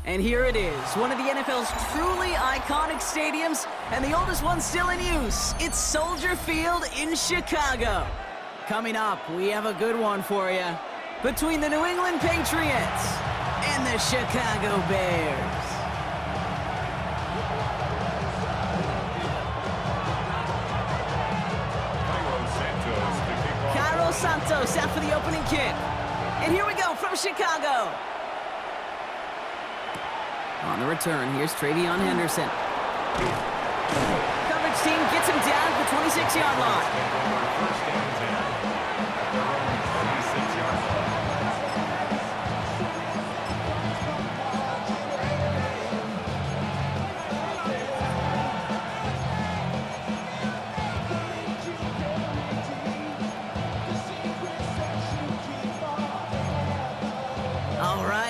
And here it is, one of the NFL's truly iconic stadiums, and the oldest one still in use. It's Soldier Field in Chicago. Coming up, we have a good one for you. Between the New England Patriots and the Chicago Bears. Santos out for the opening kick. And here we go from Chicago. On the return, here's Travion Henderson. Coverage team gets him down at the 26-yard line.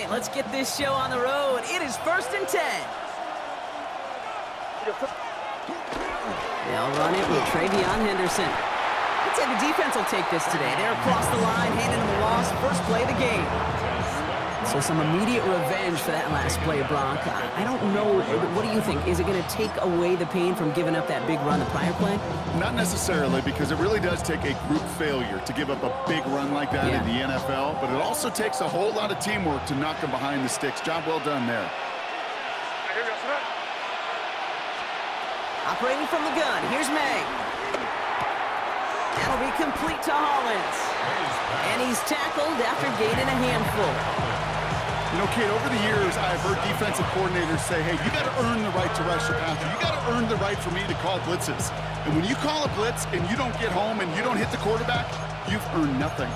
Let's get this show on the road. It is 1st and 10. They'll run it with Travion Henderson. I'd say the defense will take this today. They're across the line, handing them a loss. First play of the game. So some immediate revenge for that last play, Brock. I don't know. What do you think? Is it going to take away the pain from giving up that big run the prior play? Not necessarily, because it really does take a group failure to give up a big run like that in the NFL. But it also takes a whole lot of teamwork to knock them behind the sticks. Job well done there. Operating from the gun, here's May. That'll be complete to Hollins. And he's tackled after gaining a handful. You know, Kate, over the years, I've heard defensive coordinators say, hey, you got to earn the right to rush your passer. You got to earn the right for me to call blitzes. And when you call a blitz and you don't get home and you don't hit the quarterback, you've earned nothing.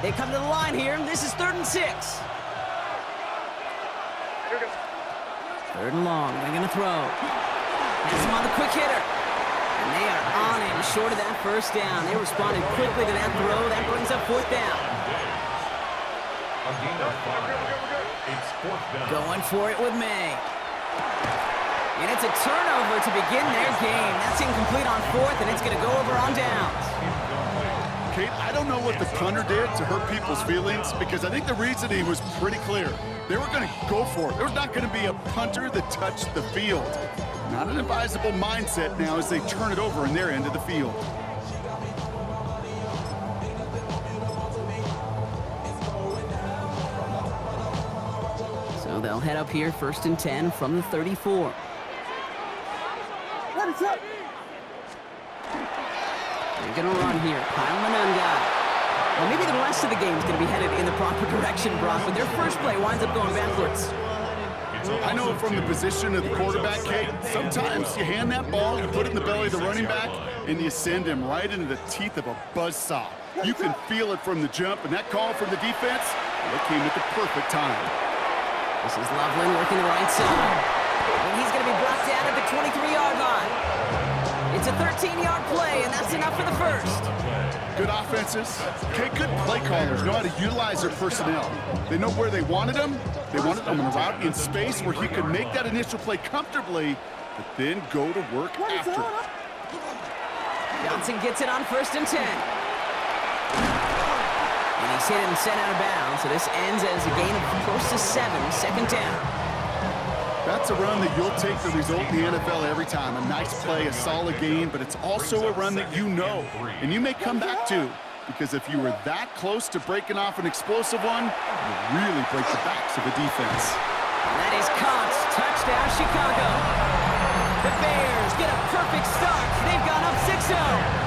They come to the line here. This is 3rd and 6. 3rd and long. They're going to throw. Has him on the quick hitter. And they are on him short of that first down. They responded quickly to that throw. That brings up 4th down. Going for it with May. And it's a turnover to begin their game. That's incomplete on 4th, and it's going to go over on downs. Kate, I don't know what the punter did to hurt people's feelings, because I think the reasoning was pretty clear. They were going to go for it. There was not going to be a punter that touched the field. Not an advisable mindset now as they turn it over in their end of the field. So they'll head up here 1st and 10 from the 34. What is up? They're going to run here. Kyle Manunga. Well, maybe the rest of the game is going to be headed in the proper direction, Brock, but their first play winds up going backwards. I know from the position of the quarterback, Kate, sometimes you hand that ball, you put it in the belly of the running back, and you send him right into the teeth of a buzzsaw. You can feel it from the jump, and that call from the defense, it came at the perfect time. This is Loveland working the right side. And he's going to be brought down at the 23-yard line. It's a 13-yard play, and that's enough for the first. Good offenses. Okay, good play callers know how to utilize their personnel. They know where they wanted them. They wanted them on a route in space where he could make that initial play comfortably, but then go to work after it. Johnson gets it on 1st and 10. And he's hit and sent out of bounds, so this ends as a gain of close to 7, 2nd down. That's a run that you'll take the result in the NFL every time. A nice play, a solid game, but it's also a run that you know, and you may come back to, because if you were that close to breaking off an explosive one, you really break the backs of the defense. And that is caught. Touchdown, Chicago. The Bears get a perfect start. They've gone up 6-0.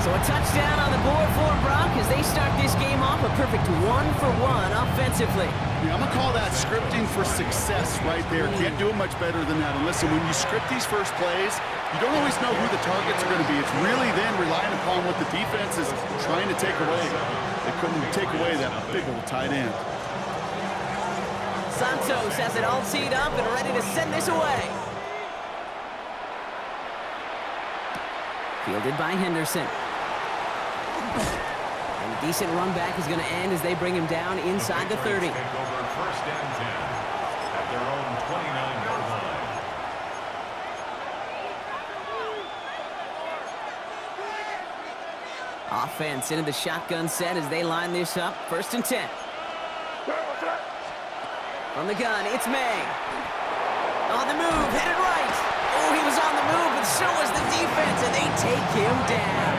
So a touchdown on the board for Brock as they start this game off a perfect 1-for-1 offensively. Yeah, I'm going to call that scripting for success right there. Can't do it much better than that. And listen, when you script these first plays, you don't always know who the targets are going to be. It's really then relying upon what the defense is trying to take away. They couldn't take away that big old tight end. Santos has it all teed up and ready to send this away. Fielded by Henderson. And a decent run back is going to end as they bring him down inside the 30. Offense into the shotgun set as they line this up. 1st and 10. From the gun, it's May. On the move, headed right. Oh, he was on the move, but so was the defense, and they take him down.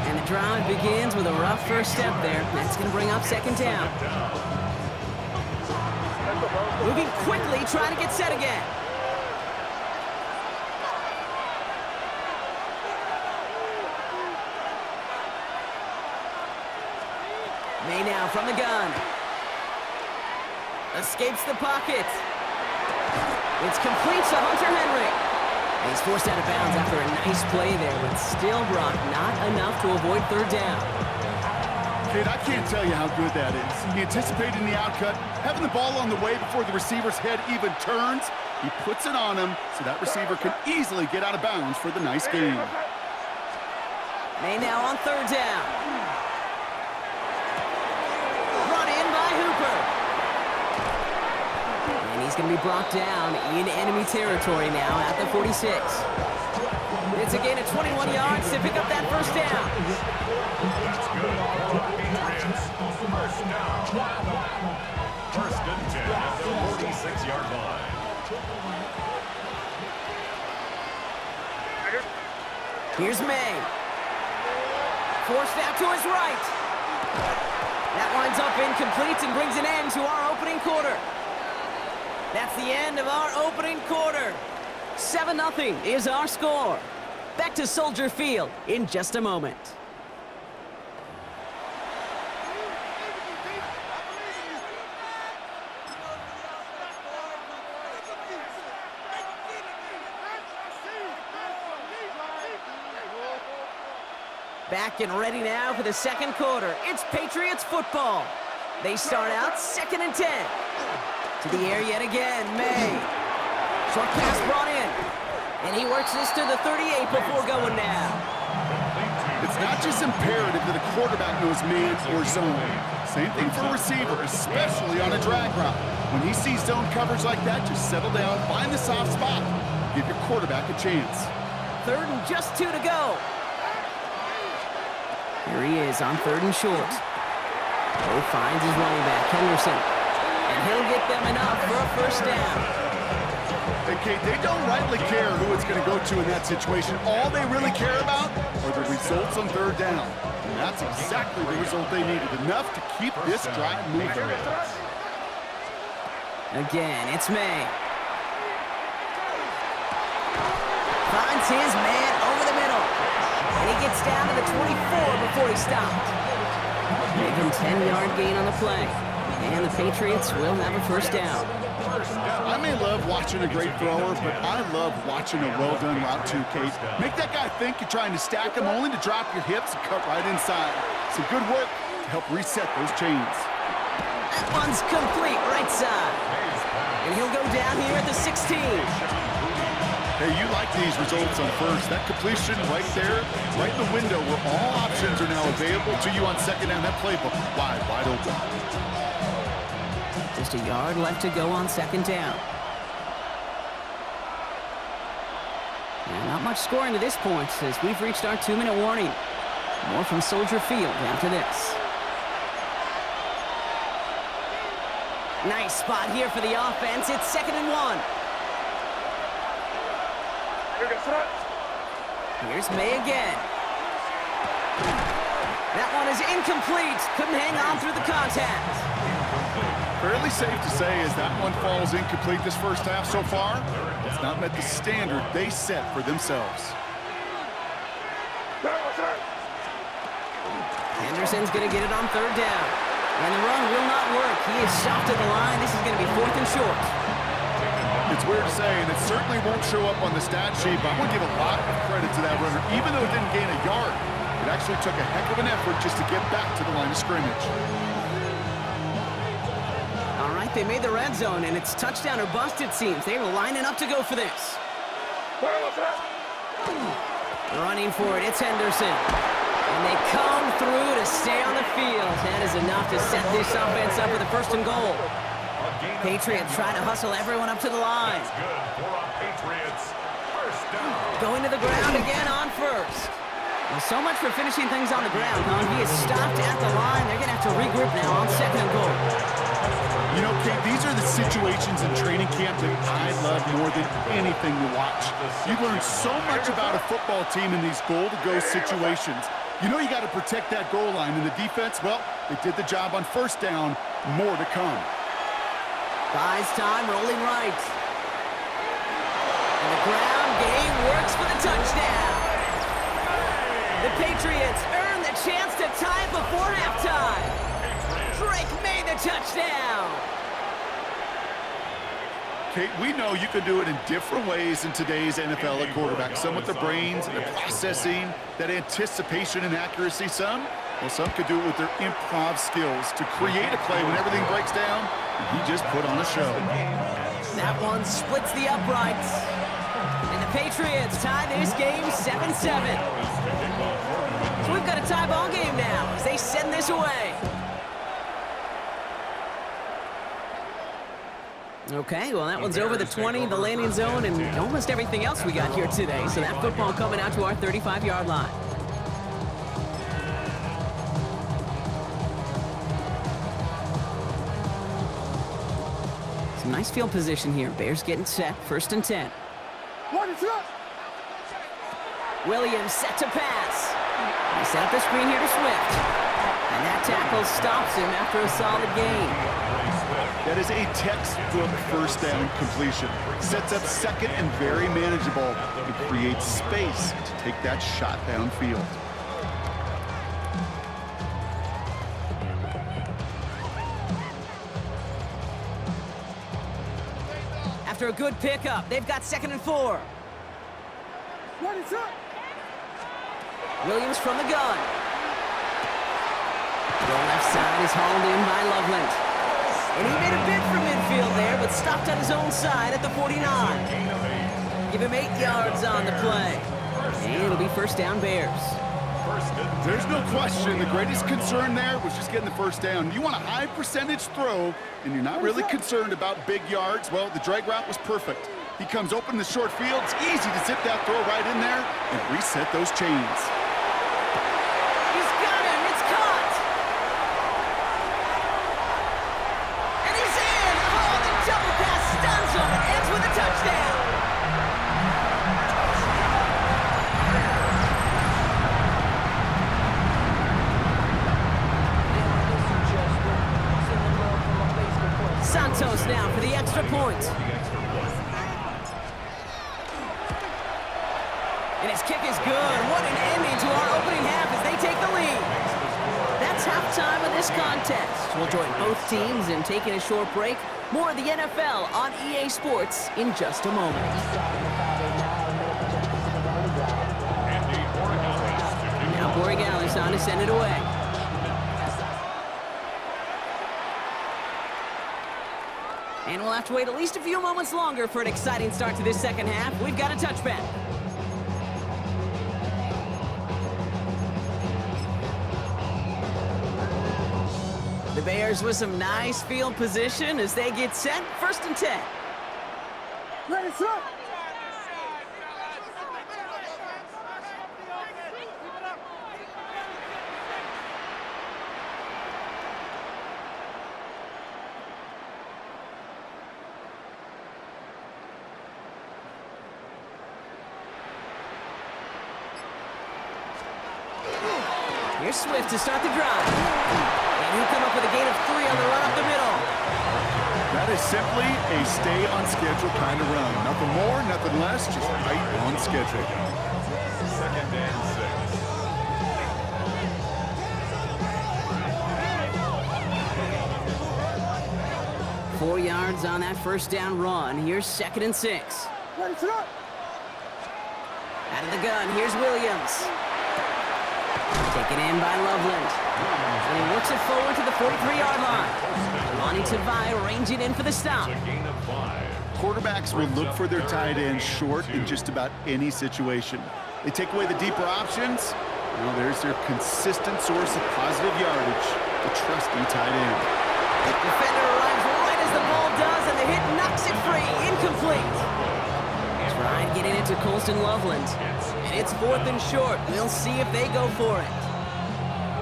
And the drive begins with a rough first step there. That's going to bring up 2nd down. Moving quickly, trying to get set again. May now from the gun. Escapes the pocket. It's complete to Hunter Henry. He's forced out of bounds after a nice play there, but still brought not enough to avoid 3rd down. Kid, I can't tell you how good that is. Anticipating the outcut, having the ball on the way before the receiver's head even turns. He puts it on him so that receiver can easily get out of bounds for the nice gain. May now on 3rd down. Run in by Hooper. And he's going to be brought down in enemy territory now at the 46. It's a gain of 21 yards to pick up that 1st down. That's good. Patriots, 1st down. 1st and 10 at the 46-yard line. Here's May. Forced out to his right. That winds up incomplete and brings an end to our opening quarter. That's the end of our opening quarter. 7-0 is our score. Back to Soldier Field in just a moment. Back and ready now for the 2nd quarter. It's Patriots football. They start out 2nd and 10. To the air yet again, May. Short pass brought in. And he works this to the 38 before going down. It's not just imperative that a quarterback knows man or zone. Same thing for a receiver, especially on a drag route. When he sees zone coverage like that, just settle down, find the soft spot. Give your quarterback a chance. 3rd and just 2 to go. Here he is on 3rd and short. Bo finds his running back, Henderson. And he'll get them enough for a 1st down. Hey, Kate, they don't rightly care who it's going to go to in that situation. All they really care about are the results on 3rd down. And that's exactly the result they needed. Enough to keep this drive moving. Again, it's May. Finds his man over the middle. And he gets down to the 24 before he stopped. Make him 10-yard gain on the play. And the Patriots will have a 1st down. I may love watching a great thrower, but I love watching a well-done route too, Kate. Make that guy think you're trying to stack him only to drop your hips and cut right inside. Some good work to help reset those chains. That one's complete right side. And he'll go down here at the 16. Hey, you like these results on 1st. That completion right there, right in the window where all options are now available to you on 2nd down. That playbook wide open. Just a yard left to go on 2nd down. And not much scoring to this point as we've reached our 2-minute warning. More from Soldier Field after this. Nice spot here for the offense. It's 2nd and 1. Here's May again. That one is incomplete. Couldn't hang on through the contact. Fairly safe to say as that one falls incomplete this 1st half so far, it's not met the standard they set for themselves. Henderson's going to get it on 3rd down. And the run will not work. He is soft at the line. This is going to be 4th and short. It's weird to say, and it certainly won't show up on the stat sheet, but I want to give a lot of credit to that runner. Even though it didn't gain a yard, it actually took a heck of an effort just to get back to the line of scrimmage. All right, they made the red zone, and it's touchdown or bust, it seems. They were lining up to go for this. Running for it, it's Henderson. And they come through to stay on the field. That is enough to set this offense up with a 1st and goal. Patriots trying to hustle everyone up to the line. That's good for our Patriots. 1st down. Going to the ground again on 1st. Well, so much for finishing things on the ground, huh? He is stopped at the line. They're going to have to regroup now on 2nd and goal. You know, Kate, these are the situations in training camp that I love more than anything to watch. You learn so much about a football team in these goal-to-go situations. You know you got to protect that goal line, and the defense, well, they did the job on 1st down. More to come. Buys time, rolling right. And the ground game works for the touchdown. The Patriots earn the chance to tie before halftime. Drake made the touchdown. Kate, we know you can do it in different ways in today's NFL at quarterback. Some with the brains and the processing, that anticipation and accuracy. Some could do it with their improv skills to create a play when everything breaks down. And he just put on a show. That one splits the uprights. And the Patriots tie this game 7-7. So we've got a tie ball game now as they send this away. Okay, well, that one's over the 20, the landing zone, and almost everything else we got here today. So that football coming out to our 35-yard line. Some nice field position here. Bears getting set, 1st and 10. Williams set to pass. They set up the screen here to Swift. And that tackle stops him after a solid gain. That is a textbook 1st down completion. Sets up 2nd and very manageable. It creates space to take that shot downfield. After a good pickup, they've got 2nd and 4. Williams from the gun. The left side is hauled in by Loveland. And he made a bid for midfield there, but stopped on his own side at the 49. Give him 8 yards on the play. And it'll be 1st down Bears. There's no question. The greatest concern there was just getting the 1st down. You want a high percentage throw, and you're not really concerned about big yards. Well, the drag route was perfect. He comes open in the short field. It's easy to zip that throw right in there and reset those chains. He's got him. It's caught. And he's in. Oh, the double pass stuns him and ends with a touchdown. Santos now for the extra point. And his kick is good. What an ending to our opening half as they take the lead. That's halftime of this contest. We'll join both teams in taking a short break. More of the NFL on EA Sports in just a moment. Now Borregales on to send it away. And we'll have to wait at least a few moments longer for an exciting start to this 2nd half. We've got a touchback. The Bears with some nice field position as they get set, 1st and 10. Ready, set. Here's Swift to start the drive. And he'll come up with a gain of 3 on the run up the middle. That is simply a stay-on-schedule kind of run. Nothing more, nothing less, just right on schedule. 2nd and 6. 4 yards on that 1st down run. Here's 2nd and 6. Ready, set. Out of the gun, here's Williams. Taken in by Loveland. And he works it forward to the 43-yard line. Lonnie Tavai ranging in for the stop. Gain of 5. Quarterbacks will look for their tight end short in just about any situation. They take away the deeper options. Well, there's their consistent source of positive yardage, the trusty tight end. The defender arrives right as the ball does, and the hit knocks it free. Incomplete. Trying to get it into Colston Loveland. And it's 4th and short. We'll see if they go for it.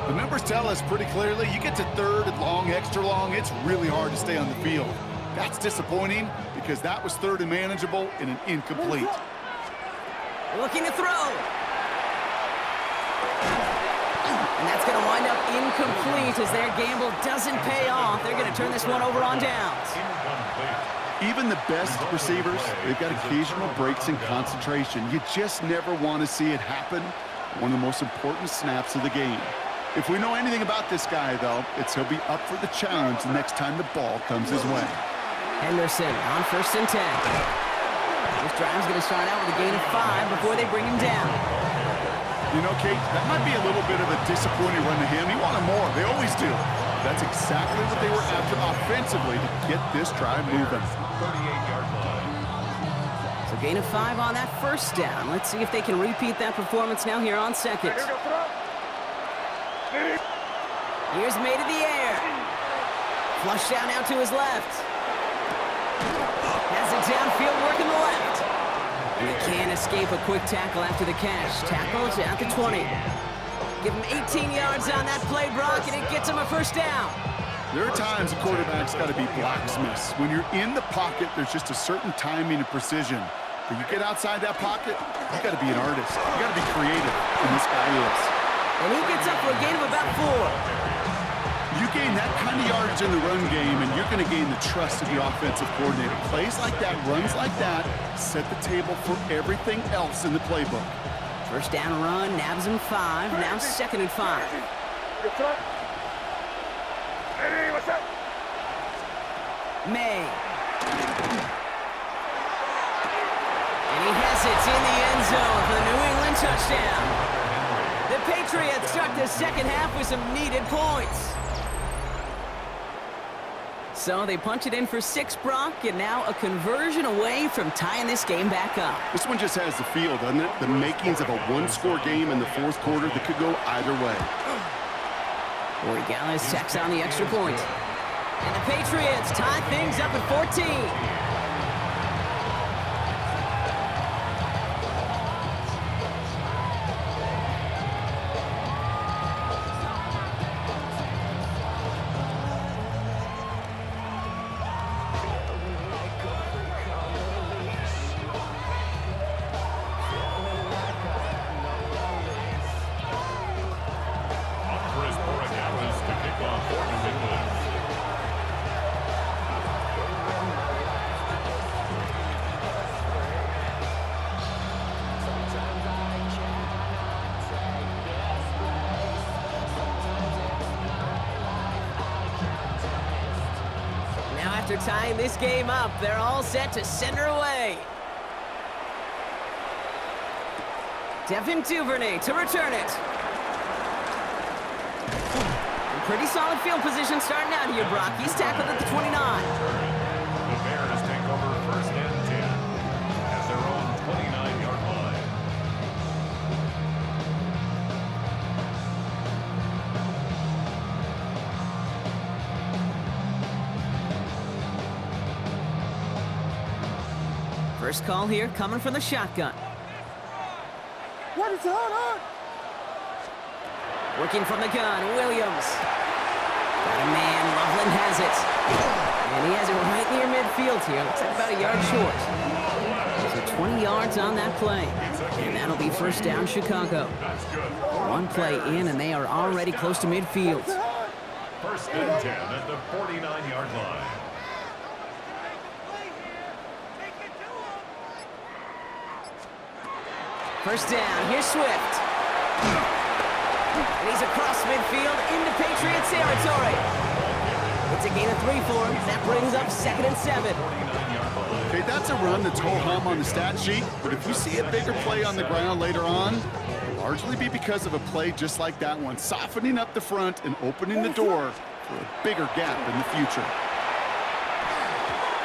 The numbers tell us pretty clearly, you get to 3rd and long, extra long, it's really hard to stay on the field. That's disappointing because that was 3rd and manageable and an incomplete. Looking to throw. And that's going to wind up incomplete as their gamble doesn't pay off. They're going to turn this one over on downs. Even the best receivers, they've got occasional breaks in concentration. You just never want to see it happen. One of the most important snaps of the game. If we know anything about this guy, though, it's he'll be up for the challenge the next time the ball comes his way. Henderson on 1st and 10. This drive's going to start out with a gain of 5 before they bring him down. You know, Kate, that might be a little bit of a disappointing run to him. He wanted more. They always do. That's exactly what they were after offensively to get this drive moving. 38-yard line. So gain of 5 on that 1st down. Let's see if they can repeat that performance now here on 2nd. Here's made in the air. Flush down now to his left. Has it downfield working the left. And he can't escape a quick tackle after the catch. Tackles at the 20. Give him 18 yards on that play, Brock, and it gets him a 1st down. There are times a quarterback's got to be blacksmiths. When you're in the pocket, there's just a certain timing and precision. When you get outside that pocket, you got to be an artist. You got to be creative, and this guy is. And he gets up for a gain of about 4. You gain that kind of yardage in the run game, and you're going to gain the trust of your offensive coordinator. Plays like that, runs like that, set the table for everything else in the playbook. 1st down run, nabs him 5, now 2nd and 5. May. And he has it in the end zone for the New England touchdown. The Patriots start the 2nd half with some needed points. So they punch it in for 6, Brock, and now a conversion away from tying this game back up. This one just has the feel, doesn't it? The makings of a one-score game in the 4th quarter that could go either way. Corey Gallis tacks on the extra point. And the Patriots tie things up at 14. After tying this game up, they're all set to send her away. Devin Duvernay to return it. Pretty solid field position starting out here, Brock. He's tackled at the 29. The Bears take over 1st and 10 at their own 29-yard line. First call here coming from the shotgun. What is on? Working from the gun, Williams. Got a man, Loveland has it. And he has it right near midfield here. Looks like about a yard short. So 20 yards on that play. And that'll be 1st down Chicago. One play in and they are already close to midfield. 1st and 10 at the 49-yard line. First down, here's Swift. And he's across midfield into Patriots territory. It's a gain of 3 for him. That brings up 2nd and 7. Okay, that's a run that's ho-hum on the stat sheet, but if you see a bigger play on the ground later on, it'll largely be because of a play just like that one, softening up the front and opening the door for a bigger gap in the future.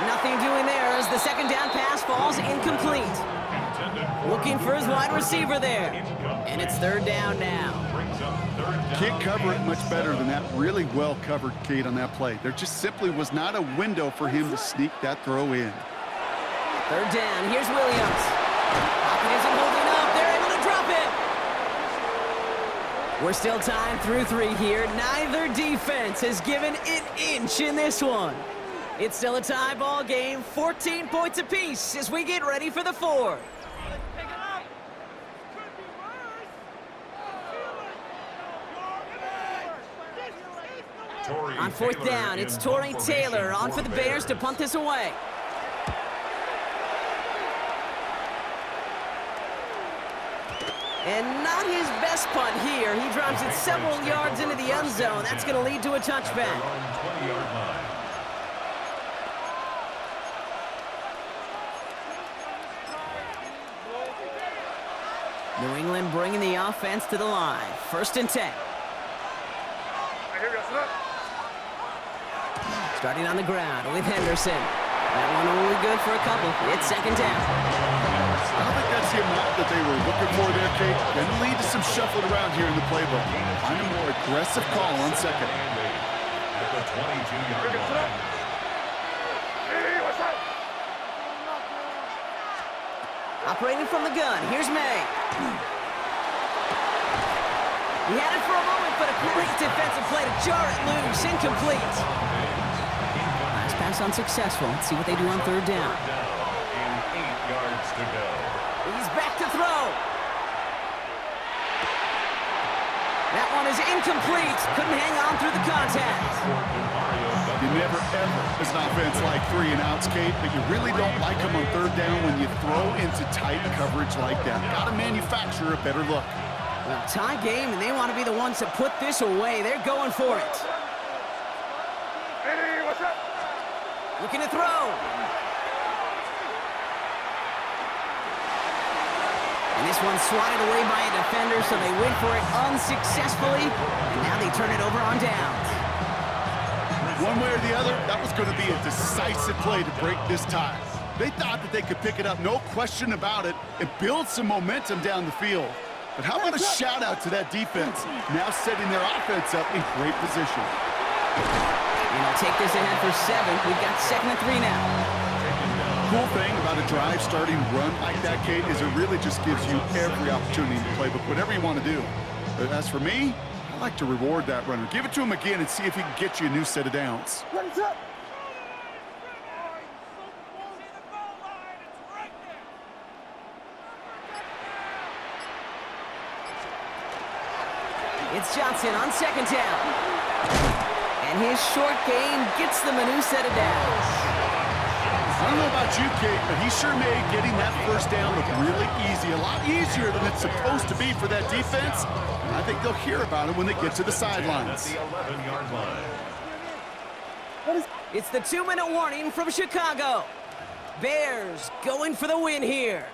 Nothing doing there as the 2nd down pass falls incomplete. Looking for his wide receiver there. And it's 3rd down now. Can't cover it much better than that. Really well covered, Kate, on that play. There just simply was not a window for him to sneak that throw in. 3rd down, here's Williams. Pocket isn't holding up. They're able to drop it. We're still tying through 3 here. Neither defense has given an inch in this one. It's still a tie ball game, 14 points apiece as we get ready for the 4th. On 4th down, it's Torrey Taylor on for the Bears to punt this away. And not his best punt here. He drops it several yards into the end zone. That's going to lead to a touchback. New England bringing the offense to the line. 1st and 10. Starting on the ground with Henderson. That one only good for a couple. It's 2nd down. I don't think that's the amount that they were looking for there, Kate. Going to lead to some shuffling around here in the playbook. Find a more aggressive call on 2nd. At the 22-yard line. Operating from the gun, here's May. He had it for a moment, but a great defensive play to jar it loose. Incomplete. Last pass unsuccessful. Let's see what they do on 3rd down. And 8 yards to go. He's back to throw. That one is incomplete. Couldn't hang on through the contact. You never, ever, as an offense, like 3 and outs, Kate, but you really don't like them on 3rd down when you throw into tight coverage like that. Got to manufacture a better look. Well, tie game, and they want to be the ones to put this away. They're going for it. Looking to throw. And this one's swatted away by a defender, so they went for it unsuccessfully, and now they turn it over on downs. One way or the other, that was going to be a decisive play to break this tie. They thought that they could pick it up, no question about it, and build some momentum down the field. But how about a shout-out to that defense, now setting their offense up in great position. And they'll take this ahead for 7. We've got 2nd and 3 now. Cool thing about a drive starting run like that, Kate, is it really just gives you every opportunity to play, but whatever you want to do. But as for me, I like to reward that runner. Give it to him again and see if he can get you a new set of downs. It's Johnson on 2nd down. And his short game gets them a new set of downs. I don't know about you, Kate, but he sure made getting that 1st down look really easy. A lot easier than it's supposed to be for that defense. And I think they'll hear about it when they get to the sidelines. At the 11-yard line. It's the 2-minute warning from Chicago. Bears going for the win here.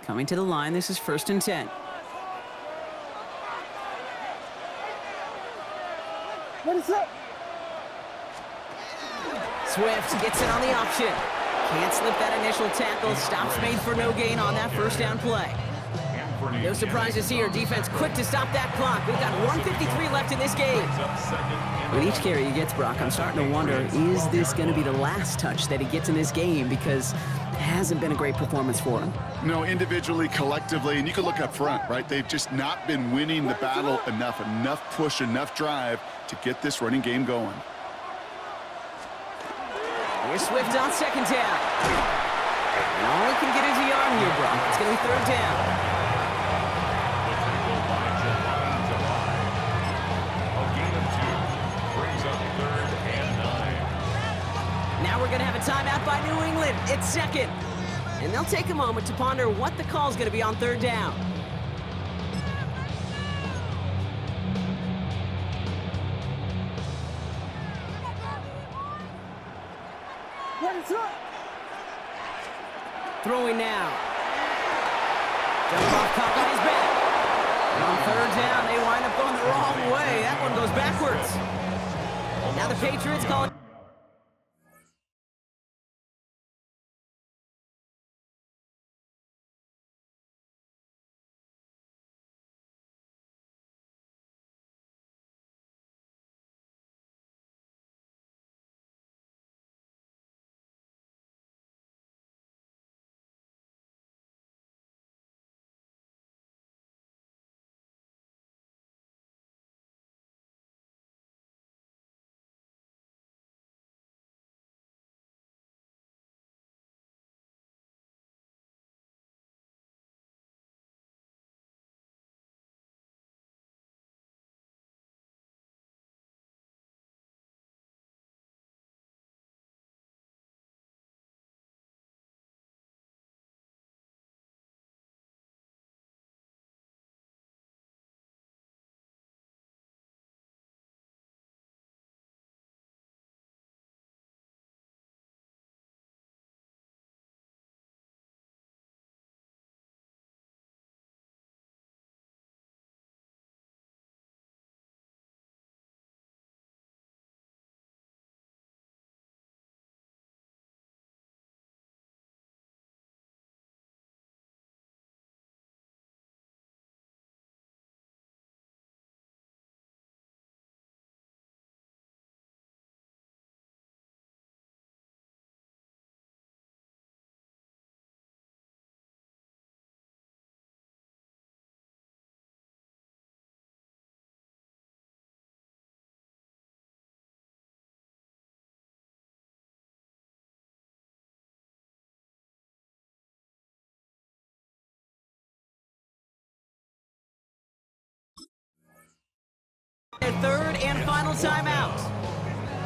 Coming to the line, this is 1st and 10. Swift gets it on the option. Can't slip that initial tackle. Stops made for no gain on that 1st down play. No surprises here. Defense quick to stop that clock. We've got 1:53 left in this game. With each carry he gets, Brock, I'm starting to wonder, is this going to be the last touch that he gets in this game? Because it hasn't been a great performance for him. No, individually, collectively, and you can look up front, right? They've just not been winning the battle enough push, enough drive to get this running game going. Here's Swift on 2nd down. And all he can get is a yard here, Brock. It's going to be 3rd down. The tackle by July. A gain of 2 brings up 3rd and 9. Now we're going to have a timeout by New England. It's 2nd. And they'll take a moment to ponder what the call is going to be on 3rd down. Throwing now. Jump off, caught on his back. And on 3rd down, they wind up going the wrong way. That one goes backwards. Now the Patriots calling. and final timeout,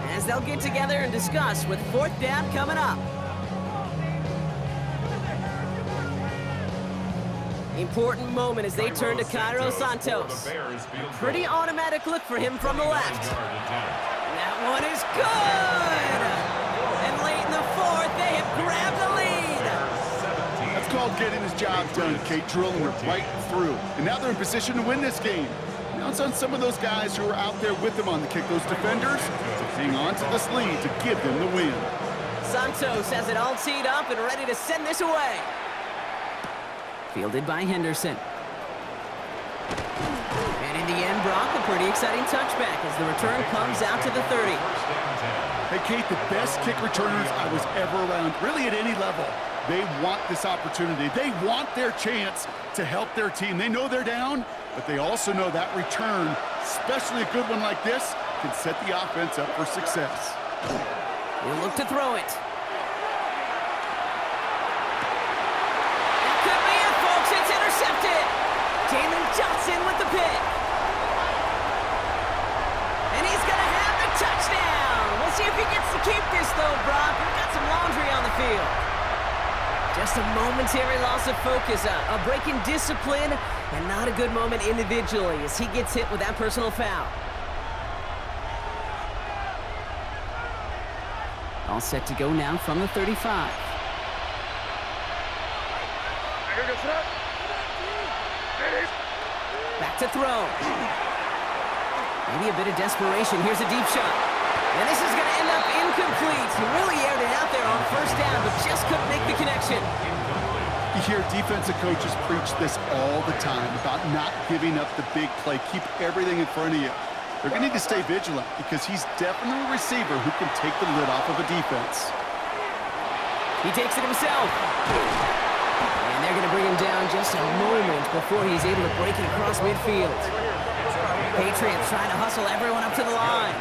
as they'll get together and discuss with fourth down coming up. Important moment as they turn to Cairo Santos. A pretty automatic look for him from the left. And that one is good! And late in the fourth, they have grabbed the lead. That's called getting his job done, Kate, drilling it right through. And now they're in position to win this game. Now it's on some of those guys who are out there with them on the kick, those defenders, to hang on to this lead to give them the win. Santos has it all teed up and ready to send this away. Fielded by Henderson. And in the end, Brock, a pretty exciting touchback as the return comes out to the 30. Hey, Kate, the best kick returners I was ever around, really at any level. They want this opportunity. They want their chance to help their team. They know they're down, but they also know that return, especially a good one like this, can set the offense up for success. He'll look to throw it. It's intercepted. Jalen Johnson with the pick. And he's going to have the touchdown. We'll see if he gets to keep this, though, Brock. We've got some laundry on the field. Just a momentary loss of focus, a break in discipline, and not a good moment individually as he gets hit with that personal foul. All set to go now from the 35. Back to throw. Maybe a bit of desperation. Here's a deep shot. And this is going to end up incomplete. He really aired it out there on first down, but just couldn't make the connection. You hear defensive coaches preach this all the time about not giving up the big play. Keep everything in front of you. They're going to need to stay vigilant because he's definitely a receiver who can take the lid off of a defense. He takes it himself. And they're going to bring him down just a moment before he's able to break it across midfield. Patriots trying to hustle everyone up to the line.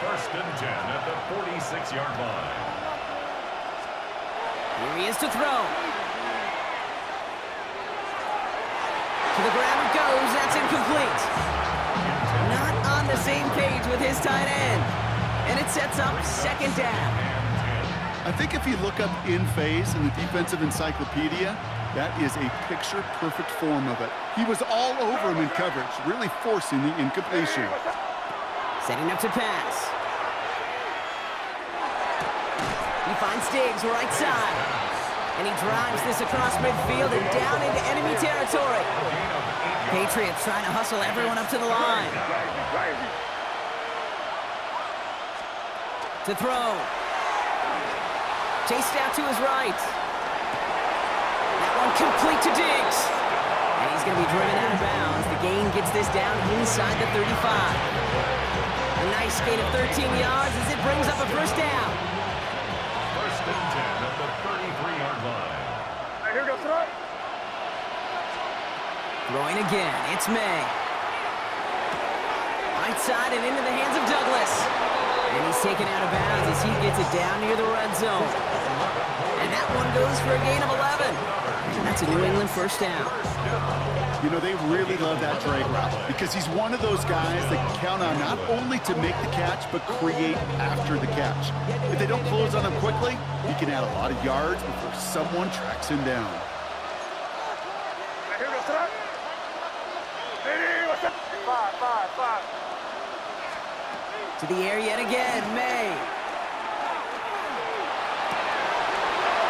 First and 10 at the 46-yard line. Here he is to throw. To the ground it goes. That's incomplete. Not on the same page with his tight end. And it sets up second down. I think if you look up in phase in the defensive encyclopedia, that is a picture-perfect form of it. He was all over him in coverage, really forcing the incompletion. Setting up to pass. He finds Diggs right side. And he drives this across midfield and down into enemy territory. Patriots trying to hustle everyone up to the line. To throw. Chased out to his right. That one complete to Diggs. And he's going to be driven out of bounds. The gain gets this down inside the 35. A nice gain of 13 yards as it brings up a first down. First and 10 at the 33-yard line. Here goes throw. Throwing again. It's May. Right side and into the hands of Douglas. And he's taken out of bounds as he gets it down near the red zone. And that one goes for a gain of 11. And that's a New England first down. You know, they really love that drag route because he's one of those guys that can count on not only to make the catch, but create after the catch. If they don't close on him quickly, he can add a lot of yards before someone tracks him down. Here goes throw. Five. To the air yet again, May.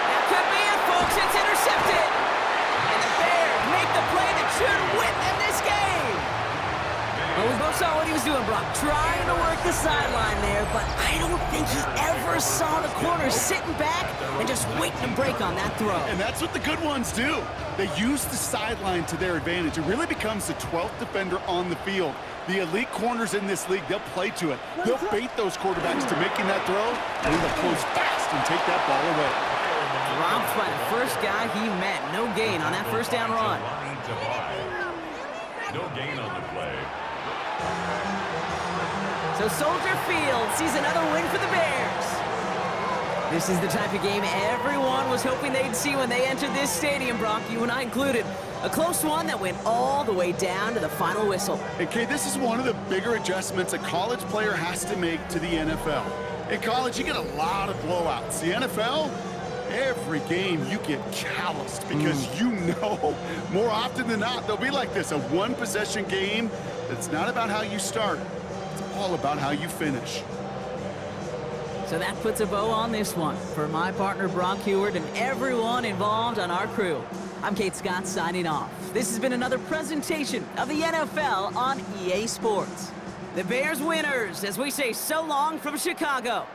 That could be it, folks. It's intercepted. And the Bears make the play that should win them this game. Well, we both saw what he was doing, Brock. Trying to work the sideline there, but I don't think he ever saw the corner sitting back and just waiting to break on that throw. And that's what the good ones do. They use the sideline to their advantage. It really becomes the 12th defender on the field. The elite corners in this league, they'll play to it. They'll bait those quarterbacks to making that throw, and then they'll close fast and take that ball away. Dropped by the first guy he met. No gain on that first down run. No gain on the play. So Soldier Field sees another win for the Bears. This is the type of game everyone was hoping they'd see when they entered this stadium, Brock, you and I included. A close one that went all the way down to the final whistle. And Kay, this is one of the bigger adjustments a college player has to make to the NFL. In college, you get a lot of blowouts. The NFL, every game you get calloused because you know more often than not they'll be like this, a one-possession game that's not about how you start. It's all about how you finish. So that puts a bow on this one. For my partner, Brock Heward, and everyone involved on our crew, I'm Kate Scott signing off. This has been another presentation of the NFL on EA Sports. The Bears winners as we say so long from Chicago.